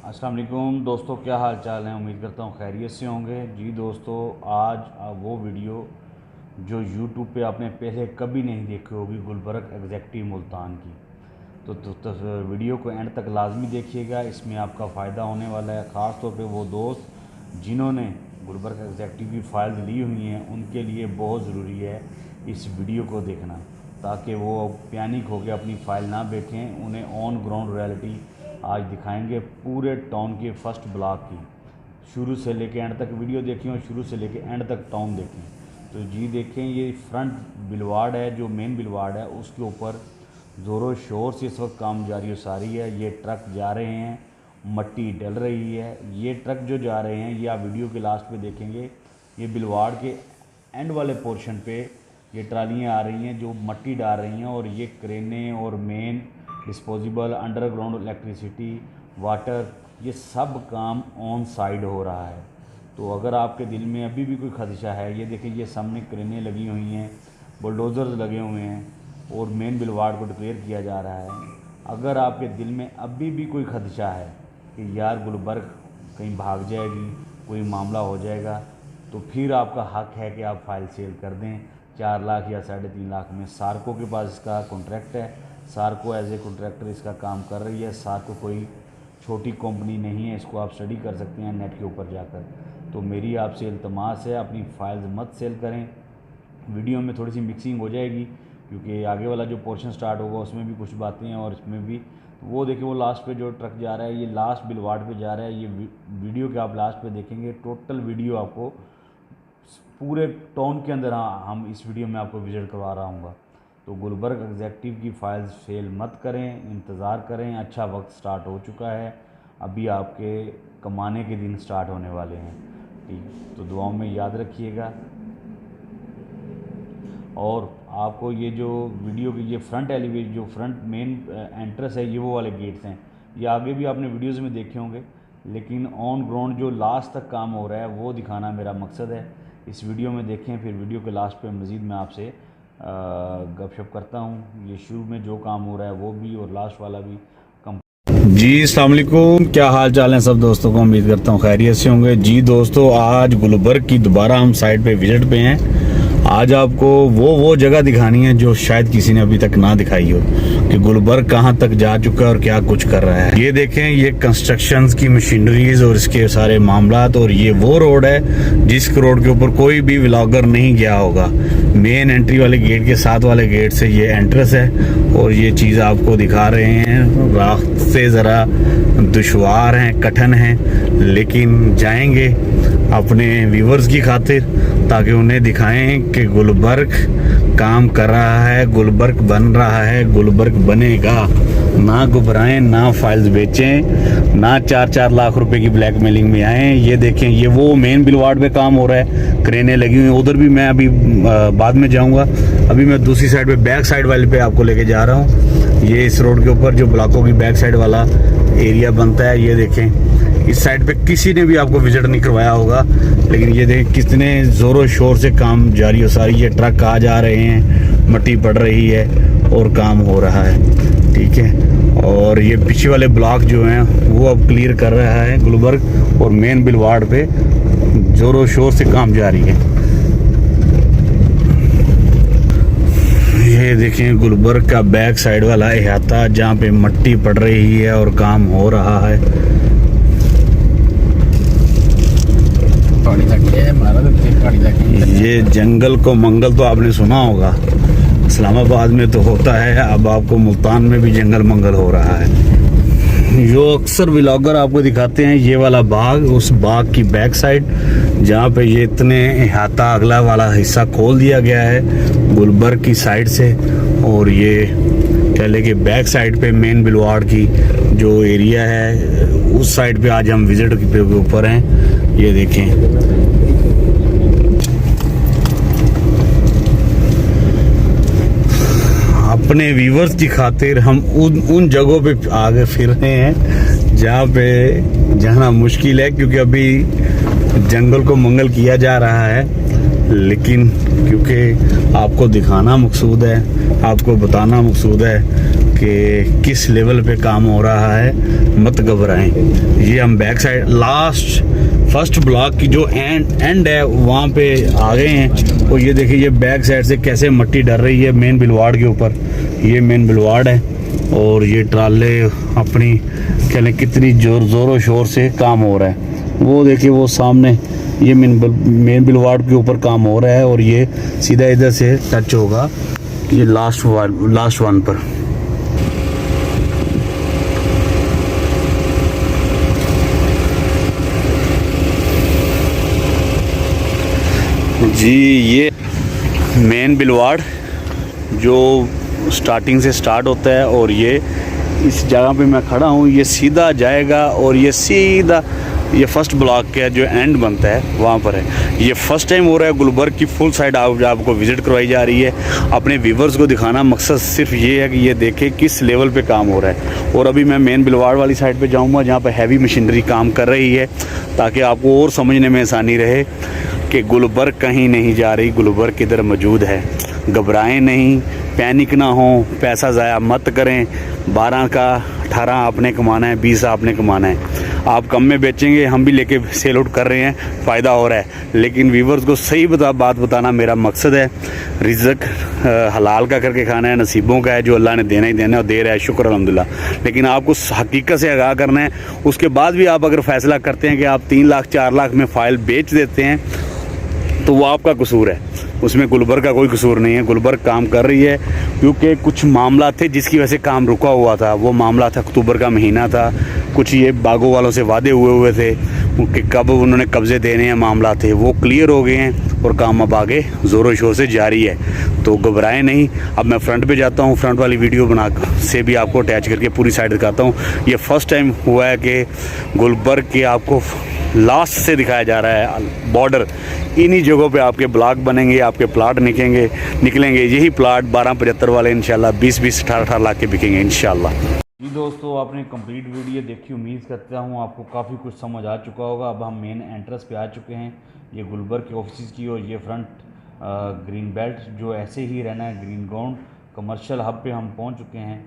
अस्सलाम वालेकुम दोस्तों, क्या हाल चाल है। उम्मीद करता हूँ खैरियत से होंगे। जी दोस्तों, आज वो वीडियो जो यूट्यूब पे आपने पहले कभी नहीं देखी होगी, गुलबर्ग एग्जैक्टिव मुल्तान की। तो वीडियो को एंड तक लाजमी देखिएगा, इसमें आपका फ़ायदा होने वाला है। ख़ास तौर पे वो दोस्त जिन्होंने गुलबर्ग एग्जैक्टिव की फ़ाइल ली हुई हैं, उनके लिए बहुत ज़रूरी है इस वीडियो को देखना, ताकि वो पैनिक होकर अपनी फ़ाइल ना देखें। उन्हें ऑन ग्राउंड रियलिटी आज दिखाएंगे पूरे टाउन के फर्स्ट ब्लॉक की। शुरू से लेके एंड तक वीडियो देखें और शुरू से लेके एंड तक टाउन देखें। तो जी देखें, ये फ्रंट बिलवार्ड है, जो मेन बिलवार्ड है, उसके ऊपर ज़ोरों शोर से इस वक्त काम जारी हो सारी है। ये ट्रक जा रहे हैं, मट्टी डल रही है। ये ट्रक जो जा रहे हैं, ये आप वीडियो के लास्ट पे देखेंगे। ये बिलवार्ड के एंड वाले पोर्शन पे ये ट्रालियाँ आ रही हैं जो मट्टी डाल रही हैं, और ये क्रेनें और main disposable, underground electricity, water, ये सब काम ऑन साइड हो रहा है। तो अगर आपके दिल में अभी भी कोई खदशा है, ये देखिए, ये सामने क्रेनें लगी हुई हैं, बुलडोज़र्स लगे हुए हैं, और मेन बिलवार्ड को डिक्लेयर किया जा रहा है। अगर आपके दिल में अभी भी कोई खदशा है कि यार गुलबर्ग कहीं भाग जाएगी, कोई मामला हो जाएगा, तो फिर आपका हक है कि आप फाइल सेल कर दें 4 लाख या 3.5 लाख में। सार्को के पास इसका कॉन्ट्रैक्ट है, सार्को एज ए कॉन्ट्रैक्टर इसका काम कर रही है। सार्को कोई छोटी कंपनी नहीं है, इसको आप स्टडी कर सकते हैं नेट के ऊपर जाकर। तो मेरी आपसे इल्तमास है, अपनी फाइल्स मत सेल करें। वीडियो में थोड़ी सी मिक्सिंग हो जाएगी, क्योंकि आगे वाला जो पोर्शन स्टार्ट होगा उसमें भी कुछ बातें हैं, और इसमें भी। तो वो देखिए, वो लास्ट पे जो ट्रक जा रहा है, ये लास्ट बिलवार्ड पे जा रहा है। ये वीडियो के आप लास्ट पे देखेंगे, टोटल वीडियो आपको पूरे टाउन के अंदर हम इस वीडियो में आपको विजिट करवा रहा हूँ। तो गुलबर्ग एग्जैक्टिव की फ़ाइल्स सेल मत करें, इंतज़ार करें। अच्छा वक्त स्टार्ट हो चुका है, अभी आपके कमाने के दिन स्टार्ट होने वाले हैं। ठीक, तो दुआओं में याद रखिएगा। और आपको ये जो वीडियो की ये फ्रंट एलिवेशन, जो फ्रंट मेन एंट्रेंस है, ये वो वाले गेट्स हैं। ये आगे भी आपने वीडियोज़ में देखे होंगे, लेकिन ऑन ग्राउंड जो लास्ट तक काम हो रहा है वो दिखाना मेरा मकसद है। इस वीडियो में देखें, फिर वीडियो के लास्ट पे मज़ीद मैं आपसे गपशप करता हूँ। ये शुरू में जो काम हो रहा है वो भी, और लास्ट वाला भी। जी अस्सलाम वालेकुम, क्या हाल चाल है सब दोस्तों को। उम्मीद करता हूँ खैरियत से होंगे। जी दोस्तों, आज गुलबर्ग की दोबारा हम साइड पे विजिट पे हैं। आज आपको वो जगह दिखानी है जो शायद किसी ने अभी तक ना दिखाई हो, कि गुलबर्ग कहाँ तक जा चुका है और क्या कुछ कर रहा है। ये देखें, ये कंस्ट्रक्शंस की मशीनरीज और इसके सारे मामलात। और ये वो रोड है जिस रोड के ऊपर कोई भी व्लॉगर नहीं गया होगा। मेन एंट्री वाले गेट के साथ वाले गेट से ये एंट्रेंस है, और ये चीज़ आपको दिखा रहे हैं। रास्ते ज़रा दुश्वार हैं, कठिन हैं, लेकिन जाएंगे अपने व्यूवर्स की खातिर, ताकि उन्हें दिखाएं कि गुलबर्ग काम कर रहा है, गुलबर्ग बन रहा है, गुलबर्ग बनेगा। ना घबराएं, ना फाइल्स बेचें, ना 4-4 लाख रुपए की ब्लैकमेलिंग में आएँ। ये देखें, ये वो मेन बिलवार्ड पे काम हो रहा है, क्रेनें लगी हुई हैं। उधर भी मैं अभी बाद में जाऊंगा। अभी मैं दूसरी साइड पे, बैक साइड वाले पे आपको लेके जा रहा हूँ। ये इस रोड के ऊपर जो ब्लॉकों की बैक साइड वाला एरिया बनता है, ये देखें। इस साइड पे किसी ने भी आपको विजिट नहीं करवाया होगा, लेकिन ये देखें कितने ज़ोरों शोर से काम जारी हो सारी। ये ट्रक आ जा रहे हैं, मट्टी पड़ रही है और काम हो रहा है। ठीक है, और ये पीछे वाले ब्लॉक जो हैं वो अब क्लियर कर रहा है गुलबर्ग, और मेन बिलवार्ड पे ज़ोरों शोर से काम जारी है। ये देखें गुलबर्ग का बैक साइड वाला अहाता, जहाँ पे मट्टी पड़ रही है और काम हो रहा है। ये जंगल को मंगल तो आपने सुना होगा, इस्लामाबाद में तो होता है, अब आपको मुल्तान में भी जंगल मंगल हो रहा है। जो अक्सर व्लॉगर आपको दिखाते हैं, ये वाला बाग, उस बाग की बैक साइड, जहाँ पे ये इतने अहाता अगला वाला हिस्सा खोल दिया गया है गुलबर्ग की साइड से। और ये कह ले कि बैक साइड पे मेन बिलवार्ड की जो एरिया है, उस साइड पे आज हम विजिट के ऊपर हैं। ये देखें, अपने व्यूवर्स की खातिर हम उन जगहों पे आगे फिर रहे हैं जहाँ पे जाना मुश्किल है, क्योंकि अभी जंगल को मंगल किया जा रहा है। लेकिन क्योंकि आपको दिखाना मकसूद है, आपको बताना मकसूद है कि किस लेवल पे काम हो रहा है, मत घबराएं। ये हम back side last first block की जो एंड है वहाँ पे आ गए हैं। और ये देखिए ये बैक साइड से कैसे मट्टी डर रही है मेन बिलवाड़ के ऊपर। ये मेन बिलवाड़ है और ये ट्राले अपनी कहने कितनी ज़ोरों शोर से काम हो रहा है। वो देखिए वो सामने ये मेन बिलवाड़ के ऊपर काम हो रहा है और ये सीधा इधर से टच होगा ये लास्ट वन पर। जी ये मेन बिलवाड़ जो स्टार्टिंग से स्टार्ट होता है और ये इस जगह पे मैं खड़ा हूँ, ये सीधा जाएगा और ये सीधा ये फर्स्ट ब्लॉक का जो एंड बनता है वहाँ पर है। ये फर्स्ट टाइम हो रहा है गुलबर्ग की फुल साइड आपको विज़िट करवाई जा रही है। अपने व्यूवर्स को दिखाना मकसद सिर्फ ये है कि ये देखें किस लेवल पे काम हो रहा है। और अभी मैं मेन बिलवाड़ वाली साइड पे जाऊँगा जहाँ पर हैवी मशीनरी काम कर रही है, ताकि आपको और समझने में आसानी रहे कि गुलबर्ग कहीं नहीं जा रही, गुलबर्ग किधर मौजूद है। घबराएं नहीं, पैनिक ना हो, पैसा ज़ाया मत करें। 12 का 18 आपने कमाना है, 20 आपने कमाना है। आप कम में बेचेंगे, हम भी लेके सेल आउट कर रहे हैं, फ़ायदा हो रहा है। लेकिन व्यूवर्स को सही बात बताना मेरा मकसद है। रिज़्क हलाल का करके खाना है, नसीबों का है, जो अल्लाह ने देना ही देना है और दे रहा है, शुक्र अल्हम्दुलिल्लाह। लेकिन आपको हकीकत से आगाह करना है। उसके बाद भी आप अगर फ़ैसला करते हैं कि आप 3 लाख 4 लाख में फ़ाइल बेच देते हैं तो वो आपका कसूर है, उसमें गुलबर्ग का कोई कसूर नहीं है। गुलबर्ग काम कर रही है क्योंकि कुछ मामला थे जिसकी वजह से काम रुका हुआ था। वो मामला था अक्टूबर का महीना था, कुछ ये बागों वालों से वादे हुए थे कि कब उन्होंने कब्ज़े देने हैं, मामला थे वो क्लियर हो गए हैं और काम अब आगे ज़ोरों शोर से जारी है। तो घबराएं नहीं। अब मैं फ्रंट पे जाता हूँ, फ्रंट वाली वीडियो बना से भी आपको अटैच करके पूरी साइड दिखाता हूँ। ये फर्स्ट टाइम हुआ है कि गुलबर्ग के आपको लास्ट से दिखाया जा रहा है बॉर्डर। इन्हीं जगहों पे आपके ब्लॉक बनेंगे, आपके प्लाट निकलेंगे। यही प्लाट 1275 वाले इंशाल्लाह 20-20 18-18 लाख के बिकेंगे इंशाल्लाह। जी दोस्तों, आपने कंप्लीट वीडियो देखी, उम्मीद करता हूँ आपको काफ़ी कुछ समझ आ चुका होगा। अब हम मेन एंट्रेंस पे आ चुके हैं, ये गुलबर्ग के ऑफिस की, और ये फ्रंट ग्रीन बेल्ट जो ऐसे ही रहना है, ग्रीन ग्राउंड कमर्शियल हब पे हम पहुँच चुके हैं।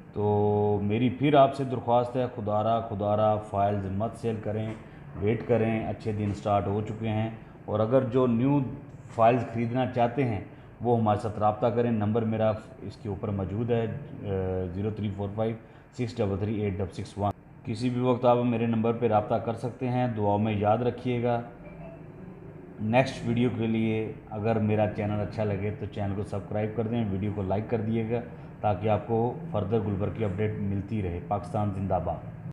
तो मेरी फिर आपसे दरख्वास्त है, खुदारा फाइल्स मत सेल करें, वेट करें, अच्छे दिन स्टार्ट हो चुके हैं। और अगर जो न्यू फाइल्स ख़रीदना चाहते हैं वो हमारे साथ रब्ता करें। नंबर मेरा इसके ऊपर मौजूद है 0345 633 8661। किसी भी वक्त आप मेरे नंबर पर रब्ता कर सकते हैं। दुआओं में याद रखिएगा। नेक्स्ट वीडियो के लिए अगर मेरा चैनल अच्छा लगे तो चैनल को सब्सक्राइब कर दें, वीडियो को लाइक कर दिएगा, ताकि आपको फर्दर गुलबर्ग की अपडेट मिलती रहे। पाकिस्तान जिंदाबाद।